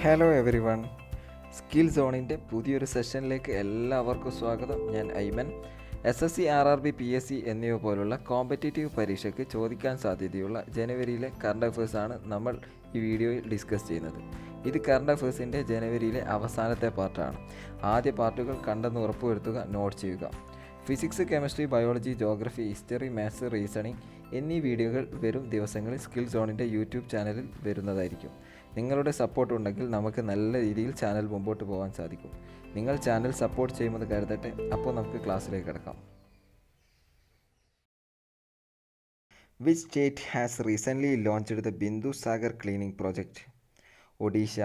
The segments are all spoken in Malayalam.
ഹലോ എവരി വൺ, സ്കിൽ സോണിൻ്റെ പുതിയൊരു സെഷനിലേക്ക് എല്ലാവർക്കും സ്വാഗതം. ഞാൻ ഐമൻ. SSC RRB PSC എന്നിവ പോലുള്ള കോമ്പറ്റേറ്റീവ് പരീക്ഷയ്ക്ക് ചോദിക്കാൻ സാധ്യതയുള്ള ജനുവരിയിലെ കറണ്ട് അഫയേഴ്സാണ് നമ്മൾ ഈ വീഡിയോയിൽ ഡിസ്കസ് ചെയ്യുന്നത്. ഇത് കറണ്ട് അഫയേഴ്സിൻ്റെ ജനുവരിയിലെ അവസാനത്തെ പാർട്ടാണ്. ആദ്യ പാർട്ടുകൾ കണ്ടെന്ന് ഉറപ്പുവരുത്തുക, നോട്ട് ചെയ്യുക. Physics, chemistry, biology, geography, history, maths, reasoning എന്നീ വീഡിയോകൾ വരും ദിവസങ്ങളിൽ സ്കിൽ സോണിൻ്റെ യൂട്യൂബ് ചാനലിൽ വരുന്നതായിരിക്കും. നിങ്ങളുടെ സപ്പോർട്ട് ഉണ്ടെങ്കിൽ നമുക്ക് നല്ല രീതിയിൽ ചാനൽ മുമ്പോട്ട് പോകാൻ സാധിക്കും. നിങ്ങൾ ചാനൽ സപ്പോർട്ട് ചെയ്യുമെന്ന് കരുതട്ടെ. അപ്പോൾ നമുക്ക് ക്ലാസ്സിലേക്ക് കിടക്കാം. Which state has recently launched the Bindu Sagar cleaning project? Odisha.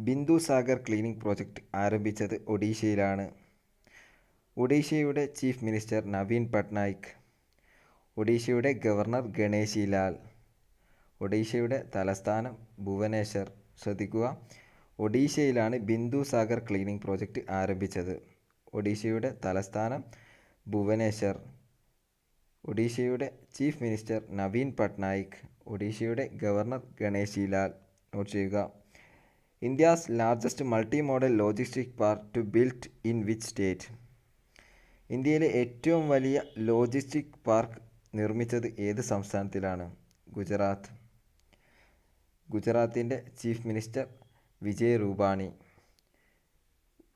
Bindu Sagar cleaning project ആരംഭിച്ചത് ഒഡീഷയിലാണ്. ഒഡീഷയുടെ ചീഫ് മിനിസ്റ്റർ നവീൻ പട്നായിക്. ഒഡീഷയുടെ ഗവർണർ ഗണേശി ലാൽ. ഒഡീഷയുടെ തലസ്ഥാനം ഭുവനേശ്വർ. ശ്രദ്ധിക്കുക, ഒഡീഷയിലാണ് ബിന്ദു സാഗർ ക്ലീനിങ് പ്രോജക്റ്റ് ആരംഭിച്ചത്. ഒഡീഷയുടെ തലസ്ഥാനം ഭുവനേശ്വർ. ഒഡീഷയുടെ ചീഫ് മിനിസ്റ്റർ നവീൻ പട്നായിക്. ഒഡീഷയുടെ ഗവർണർ ഗണേശി ലാൽ. നോട്ട് ചെയ്യുക. India's largest multi modal logistic park to built in which state? ഇന്ത്യയിലെ ഏറ്റവും വലിയ ലോജിസ്റ്റിക് പാർക്ക് നിർമ്മിച്ചത് ഏത് സംസ്ഥാനത്തിലാണ്? ഗുജറാത്ത്. ഗുജറാത്തിൻ്റെ ചീഫ് മിനിസ്റ്റർ വിജയ് രൂപാണി.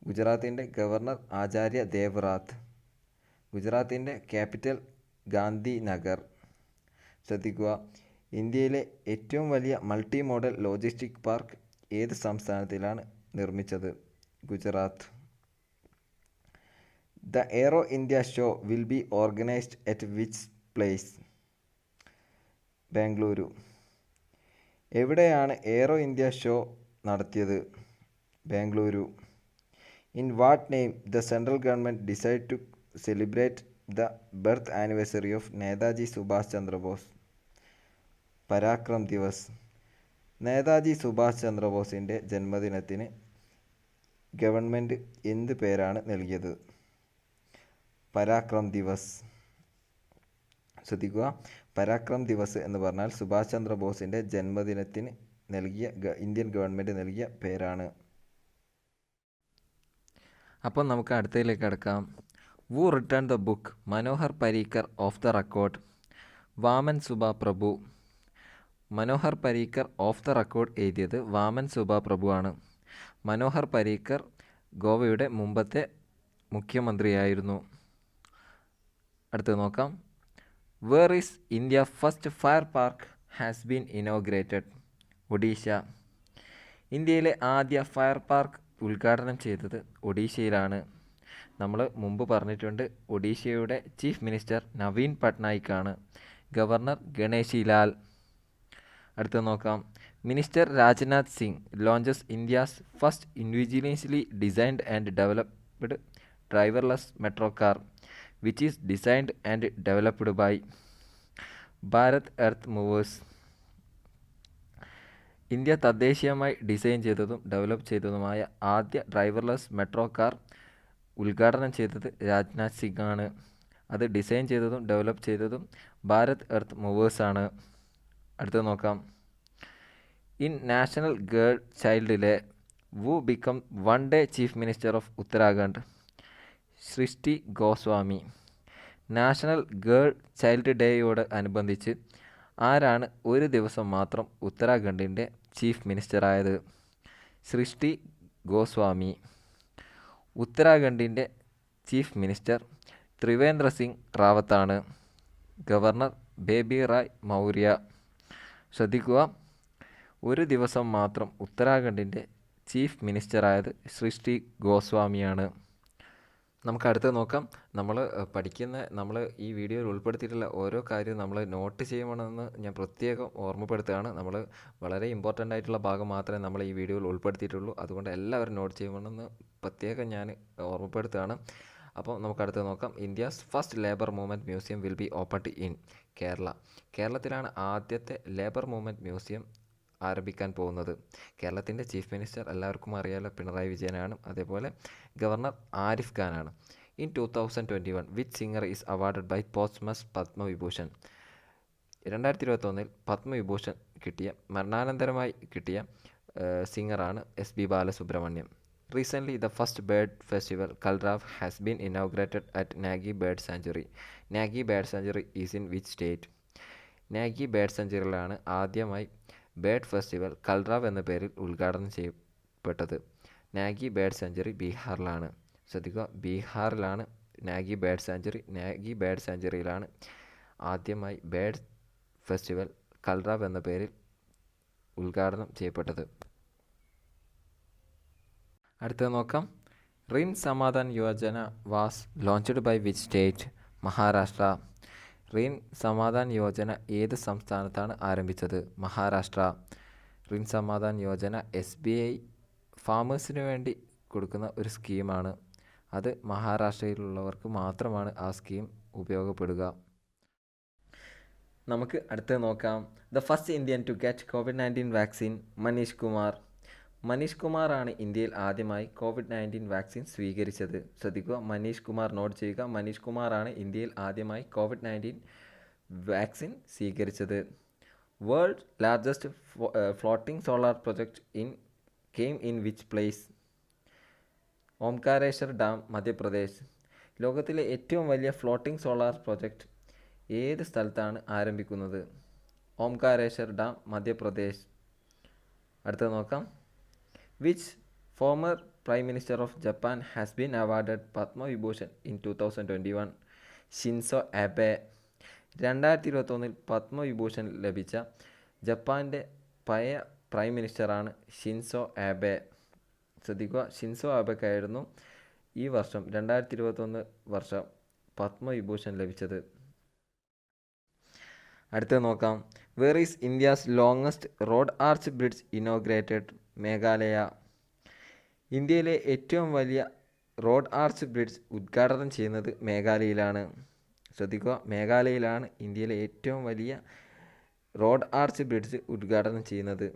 ഗുജറാത്തിൻ്റെ ഗവർണർ ആചാര്യ ദേവ്രാത്ത്. ഗുജറാത്തിൻ്റെ ക്യാപിറ്റൽ ഗാന്ധി നഗർ. ശ്രദ്ധിക്കുക, ഇന്ത്യയിലെ ഏറ്റവും വലിയ മൾട്ടി മോഡൽ ലോജിസ്റ്റിക് പാർക്ക് ഏത് സംസ്ഥാനത്തിലാണ് നിർമ്മിച്ചത്? Gujarat. The Aero India show will be organized at which place? Bengaluru. എവിടെയാണ് എയ്റോ ഇന്ത്യ ഷോ നടത്തിയത്? Bengaluru. In what name the central government decide to celebrate the birth anniversary of Netaji Subhash Chandrabose? Parakram Divas. Netaji Subhash ചന്ദ്രബോസിൻ്റെ ജന്മദിനത്തിന് government എന്ത് പേരാണ് നൽകിയത്? പരാക്രം ദിവസ്. ശ്രദ്ധിക്കുക, പരാക്രം ദിവസ് എന്ന് പറഞ്ഞാൽ സുഭാഷ് ചന്ദ്രബോസിൻ്റെ ജന്മദിനത്തിന് നൽകിയ ഇന്ത്യൻ ഗവൺമെൻറ് നൽകിയ പേരാണ്. അപ്പോൾ നമുക്ക് അടുത്തതിലേക്ക് കിടക്കാം. Who written the book Manohar Parrikar off the record? Vaman Suba Prabhu. Manohar Parrikar off the record എഴുതിയത് വാമൻ സുബ പ്രഭു ആണ്. മനോഹർ പരീക്കർ ഗോവയുടെ മുമ്പത്തെ മുഖ്യമന്ത്രിയായിരുന്നു. അടുത്ത് നോക്കാം. Where is India first fire park has been inaugurated? Odisha. ഇന്ത്യയിലെ ആദ്യ ഫയർ പാർക്ക് ഉദ്ഘാടനം ചെയ്തത് ഒഡീഷയിലാണ്. നമ്മൾ മുമ്പ് പറഞ്ഞിട്ടുണ്ട്, ഒഡീഷയുടെ ചീഫ് മിനിസ്റ്റർ നവീൻ പട്നായിക് ആണ്. ഗവർണർ ഗണേശി ലാൽ. അടുത്ത് നോക്കാം. Minister Rajnath Singh launches India's first individually designed and developed driverless metro car which is designed and developed by Bharat earth movers. India തദ്ദേശീയമായി ഡിസൈൻ ചെയ്തതും ഡെവലപ്പ് ചെയ്തതുമായ ആദ്യ ഡ്രൈവർലെസ് മെട്രോ കാർ ഉദ്ഘാടനം ചെയ്തത് രാജ്നാഥ് സിംഗ് ആണ്. അത് ഡിസൈൻ ചെയ്തതും ഡെവലപ്പ് ചെയ്തതും ഭാരത് എർത്ത് മൂവേഴ്സ് ആണ്. അടുത്ത് നോക്കാം. ഇൻ നാഷണൽ ഗേൾ ചൈൽഡിലെ who become one day chief minister of Uttarakhand? Srishti Goswami. National girl child ഡേയോട് അനുബന്ധിച്ച് ആരാണ് ഒരു ദിവസം മാത്രം ഉത്തരാഖണ്ഡിൻ്റെ ചീഫ് മിനിസ്റ്ററായത്? സൃഷ്ടി ഗോസ്വാമി. ഉത്തരാഖണ്ഡിൻ്റെ ചീഫ് മിനിസ്റ്റർ ത്രിവേന്ദ്ര സിംഗ് റാവത്താണ്. ഗവർണർ ബേബി റായ് മൗര്യ. ശ്രദ്ധിക്കുക, ഒരു ദിവസം മാത്രം ഉത്തരാഖണ്ഡിൻ്റെ ചീഫ് മിനിസ്റ്ററായത് സൃഷ്ടി ഗോസ്വാമിയാണ്. നമുക്ക് അടുത്ത് നോക്കാം. നമ്മൾ ഈ വീഡിയോയിൽ ഉൾപ്പെടുത്തിയിട്ടുള്ള ഓരോ കാര്യവും നമ്മൾ നോട്ട് ചെയ്യണമെന്ന് ഞാൻ പ്രത്യേകം ഓർമ്മപ്പെടുത്തുകയാണ്. നമ്മൾ വളരെ ഇമ്പോർട്ടൻ്റ് ആയിട്ടുള്ള ഭാഗം മാത്രമേ നമ്മൾ ഈ വീഡിയോയിൽ ഉൾപ്പെടുത്തിയിട്ടുള്ളൂ. അതുകൊണ്ട് എല്ലാവരും നോട്ട് ചെയ്യണമെന്ന് പ്രത്യേകം ഞാൻ ഓർമ്മപ്പെടുത്തുകയാണ്. അപ്പോൾ നമുക്ക് അടുത്ത് നോക്കാം. India's first labour movement museum will be opened in Kerala? കേരളത്തിലാണ് ആദ്യത്തെ ലേബർ മൂവ്മെൻറ്റ് മ്യൂസിയം ആരംഭിക്കാൻ പോകുന്നത്. കേരളത്തിൻ്റെ ചീഫ് മിനിസ്റ്റർ എല്ലാവർക്കും അറിയാലോ, പിണറായി വിജയനാണ്. അതേപോലെ governor Arif ഖാനാണ്. In 2021 which singer is awarded by പോസ്റ്റ്മസ് Padma Vibhushan? 2021 Padma Vibhushan കിട്ടിയ മരണാനന്തരമായി കിട്ടിയ സിംഗറാണ് SB Balasubrahmanyam. Recently, the first bird festival, Kalrav, has been inaugurated at Nagi Bird Sanctuary. Nagi Bird Sanctuary is in which state? Nagi bird സെഞ്ചുറിയിലാണ് ആദ്യമായി ബേർഡ് ഫെസ്റ്റിവൽ കൽറാവ് എന്ന പേരിൽ ഉദ്ഘാടനം ചെയ്യപ്പെട്ടത്. നാഗി ബേർഡ് സെഞ്ചുറി ബീഹാറിലാണ്. ശ്രദ്ധിക്കുക, ബീഹാറിലാണ് Nagi bird sanctuary. Nagi bird സെഞ്ചുറിയിലാണ് ആദ്യമായി ബേർഡ് ഫെസ്റ്റിവൽ കൽറാവ് എന്ന പേരിൽ ഉദ്ഘാടനം ചെയ്യപ്പെട്ടത്. അടുത്തത് നോക്കാം. Rin Samadhan Yojana was launched by which state? Maharashtra. Rin Samadhan Yojana ഏത് സംസ്ഥാനത്താണ് ആരംഭിച്ചത്? മഹാരാഷ്ട്ര. റിൻ സമാധാൻ യോജന SBI ഫാമേഴ്സിന് വേണ്ടി കൊടുക്കുന്ന ഒരു സ്കീമാണ്. അത് മഹാരാഷ്ട്രയിലുള്ളവർക്ക് മാത്രമാണ് ആ സ്കീം ഉപയോഗപ്പെടുക. നമുക്ക് അടുത്തത് നോക്കാം. The first Indian to get COVID-19 vaccine Manish Kumar. Manish കുമാറാണ് ഇന്ത്യയിൽ ആദ്യമായി COVID-19 വാക്സിൻ സ്വീകരിച്ചത്. ശ്രദ്ധിക്കുക, മനീഷ് കുമാർ നോട്ട് ചെയ്യുക. മനീഷ് കുമാറാണ് ഇന്ത്യയിൽ ആദ്യമായി COVID-19 വാക്സിൻ സ്വീകരിച്ചത്. World largest floating solar project came in which place? Omkareshwar dam, Madhya Pradesh. ലോകത്തിലെ ഏറ്റവും വലിയ ഫ്ലോട്ടിംഗ് സോളാർ പ്രൊജക്ട് ഏത് സ്ഥലത്താണ് ആരംഭിക്കുന്നത്? ഓംകാരേശ്വർ ഡാം, മധ്യപ്രദേശ്. അടുത്തത് നോക്കാം. Which former Prime Minister of Japan has been awarded Padma Vibhushan in 2021? Shinzo Abe. 2021 Padma Vibhushan ലഭിച്ച ജപ്പാൻ്റെ പഴയ പ്രൈം മിനിസ്റ്ററാണ് ഷിൻസോ ആബെ. ശ്രദ്ധിക്കുക, ഷിൻസോ ആബെക്കായിരുന്നു ഈ വർഷം 2021 വർഷം പത്മവിഭൂഷൺ ലഭിച്ചത്. അടുത്തത് നോക്കാം. Where is India's longest road arch bridge inaugurated? Meghalaya. ഇന്ത്യയിലെ ഏറ്റവും വലിയ റോഡ് ആർച്ച് ബ്രിഡ്ജ് ഉദ്ഘാടനം ചെയ്യുന്നത് മേഘാലയയിലാണ്. ശ്രദ്ധിക്കുക, മേഘാലയയിലാണ് ഇന്ത്യയിലെ ഏറ്റവും വലിയ റോഡ് ആർച്ച് ബ്രിഡ്ജ് ഉദ്ഘാടനം ചെയ്യുന്നത്.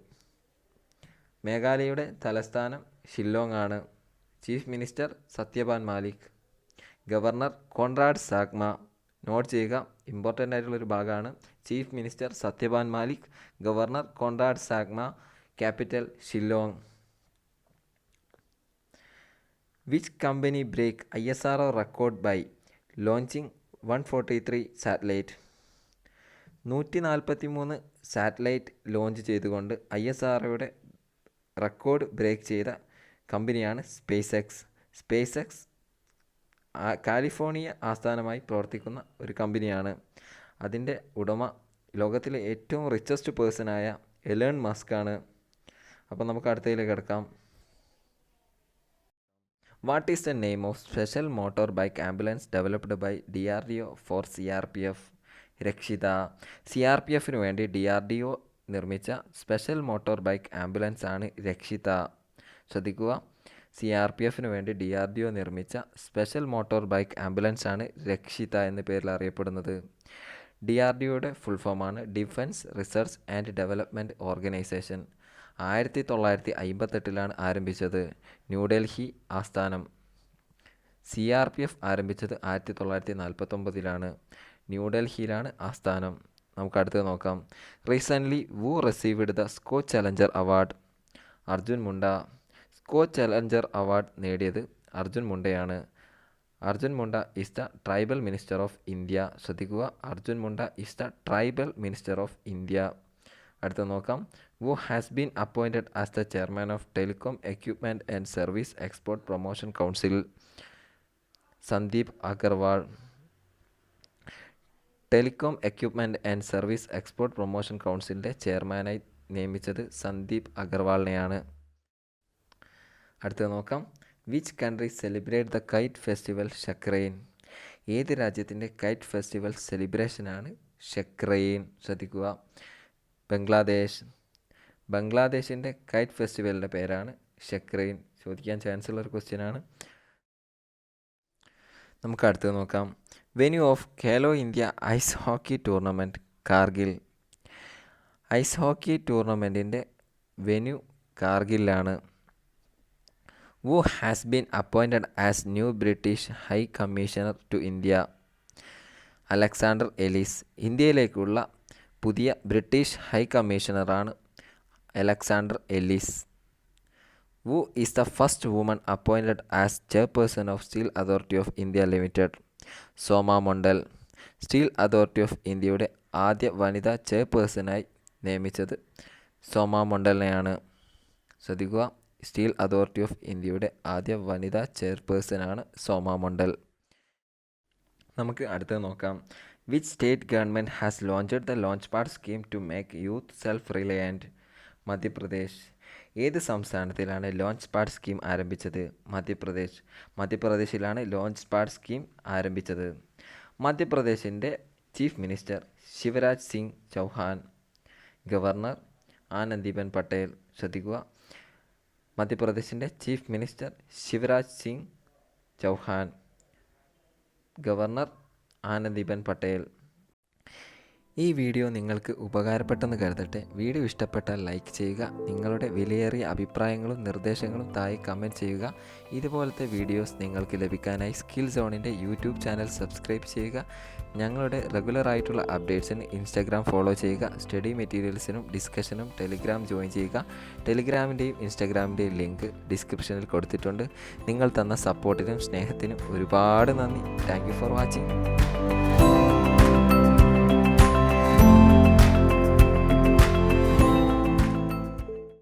മേഘാലയയുടെ തലസ്ഥാനം ഷില്ലോങ് ആണ്. Chief minister Satyapal Malik. Governor Conrad Sangma. Note ചെയ്യുക, ഇമ്പോർട്ടൻ്റ് ആയിട്ടുള്ളൊരു ഭാഗമാണ്. Chief minister Satyapal Malik, governor Conrad Sangma, capital Shillong. Which company break ISRO record by launching 143 satellite? 143 satellite launch ചെയ്തുകൊണ്ട് ISROയുടെ റെക്കോർഡ് ബ്രേക്ക് ചെയ്ത കമ്പനിയാണ് SpaceX. SpaceX California ആസ്ഥാനമായി പ്രവർത്തിക്കുന്ന ഒരു കമ്പനിയാണ്. അതിൻ്റെ ഉടമ ലോകത്തിലെ ഏറ്റവും റിച്ചസ്റ്റ് പേഴ്സണായ എലോൺ മസ്ക് ആണ്. അപ്പോൾ നമുക്ക് അടുത്തതിലേക്ക് കിടക്കാം. What is the name of special motor bike ambulance developed by DRDO for CRPF? Rakshita. CRPFന് വേണ്ടി DRDO നിർമ്മിച്ച സ്പെഷ്യൽ മോട്ടോർ ബൈക്ക് ആംബുലൻസ് ആണ് രക്ഷിത. ശ്രദ്ധിക്കുക, CRPFന് വേണ്ടി DRDO നിർമ്മിച്ച സ്പെഷ്യൽ മോട്ടോർ ബൈക്ക് ആംബുലൻസ് ആണ് രക്ഷിത എന്ന പേരിൽ അറിയപ്പെടുന്നത്. DRDOയുടെ ഫുൾ ഫോമാണ് defence research and development organisation. 1958 ആരംഭിച്ചത്. ന്യൂഡൽഹി ആസ്ഥാനം. CRPF ആരംഭിച്ചത് 1949 ന്യൂഡൽഹിയിലാണ് ആസ്ഥാനം. നമുക്ക് അടുത്തത് നോക്കാം. Recently who received the Skoch challenger award? Arjun Munda. Skoch challenger award നേടിയത് അർജുൻ മുണ്ടയാണ്. Arjun Munda is the tribal minister of India. ശ്രദ്ധിക്കുക, Arjun Munda is the tribal minister of India. അടുത്ത നോക്കാം. who has been appointed as the chairman of Telecom Equipment and Service Export Promotion Council? Sandeep Agarwal. Telecom equipment and service export promotion കൗൺസിലിൻ്റെ ചെയർമാനായി നിയമിച്ചത് സന്ദീപ് അഗർവാളിനെയാണ്. അടുത്തത് നോക്കാം. Which country celebrate the kite festival Shakrain? ഏത് രാജ്യത്തിൻ്റെ കൈറ്റ് ഫെസ്റ്റിവൽ സെലിബ്രേഷനാണ് ഷക്രൈൻ? ശ്രദ്ധിക്കുക, ബംഗ്ലാദേശ്. ബംഗ്ലാദേശിൻ്റെ കൈറ്റ് ഫെസ്റ്റിവലിൻ്റെ പേരാണ് ഷക്രൈൻ. ചോദിക്കാൻ ചാൻസ് ഉള്ളൊരു ക്വസ്റ്റ്യനാണ്. നമുക്ക് അടുത്തത് നോക്കാം. Venue of Khelo India ice hockey tournament Kargil. Ice hockey ടൂർണമെൻറ്റിൻ്റെ വെന്യൂ കാർഗിലാണ്. who has been appointed as new British High Commissioner to India? Alexander Ellis. ഇന്ത്യയിലേക്കുള്ള പുതിയ ബ്രിട്ടീഷ് ഹൈ കമ്മീഷണറാണ് Alexander Ellis. Who is the first woman appointed as chairperson of Steel Authority of India Limited? Soma Mandal. Steel authority of ഇന്ത്യയുടെ ആദ്യ വനിതാ ചെയർപേഴ്സണായി നിയമിച്ചത് സോമ മണ്ഡലിനെയാണ്. ശ്രദ്ധിക്കുക, സ്റ്റീൽ അതോറിറ്റി ഓഫ് ഇന്ത്യയുടെ ആദ്യ വനിതാ ചെയർപേഴ്സണാണ് സോമ മണ്ഡൽ. നമുക്ക് അടുത്തത് നോക്കാം. Which state government has launched the launch pad scheme to make youth self reliant? Madhya Pradesh. ഏത് സംസ്ഥാനത്തിലാണ് ലോഞ്ച് പാഡ് സ്കീം ആരംഭിച്ചത്? മധ്യപ്രദേശ്. മധ്യപ്രദേശിലാണ് ലോഞ്ച് പാഡ് സ്കീം ആരംഭിച്ചത്. മധ്യപ്രദേശിൻ്റെ chief minister Shivraj Singh Chauhan. Governor Anandiben Patel. ശ്രദ്ധിക്കുക, മധ്യപ്രദേശിൻ്റെ chief minister Shivraj Singh Chauhan. Governor Anandiben Patel. ഈ വീഡിയോ നിങ്ങൾക്ക് ഉപകാരപ്പെട്ടെന്ന് കരുതട്ടെ. വീഡിയോ ഇഷ്ടപ്പെട്ടാൽ ലൈക്ക് ചെയ്യുക. നിങ്ങളുടെ വിലയേറിയ അഭിപ്രായങ്ങളും നിർദ്ദേശങ്ങളും താഴെ കമൻറ്റ് ചെയ്യുക. ഇതുപോലത്തെ വീഡിയോസ് നിങ്ങൾക്ക് ലഭിക്കാനായി സ്കിൽ സോണിൻ്റെ യൂട്യൂബ് ചാനൽ സബ്സ്ക്രൈബ് ചെയ്യുക. ഞങ്ങളുടെ റെഗുലറായിട്ടുള്ള അപ്ഡേറ്റ്സിന് ഇൻസ്റ്റാഗ്രാം ഫോളോ ചെയ്യുക. സ്റ്റഡി മെറ്റീരിയൽസിനും ഡിസ്കഷനും ടെലിഗ്രാം ജോയിൻ ചെയ്യുക. ടെലിഗ്രാമിൻ്റെയും ഇൻസ്റ്റാഗ്രാമിൻ്റെയും ലിങ്ക് ഡിസ്ക്രിപ്ഷനിൽ കൊടുത്തിട്ടുണ്ട്. നിങ്ങൾ തന്ന സപ്പോർട്ടിനും സ്നേഹത്തിനും ഒരുപാട് നന്ദി. Thank you for watching.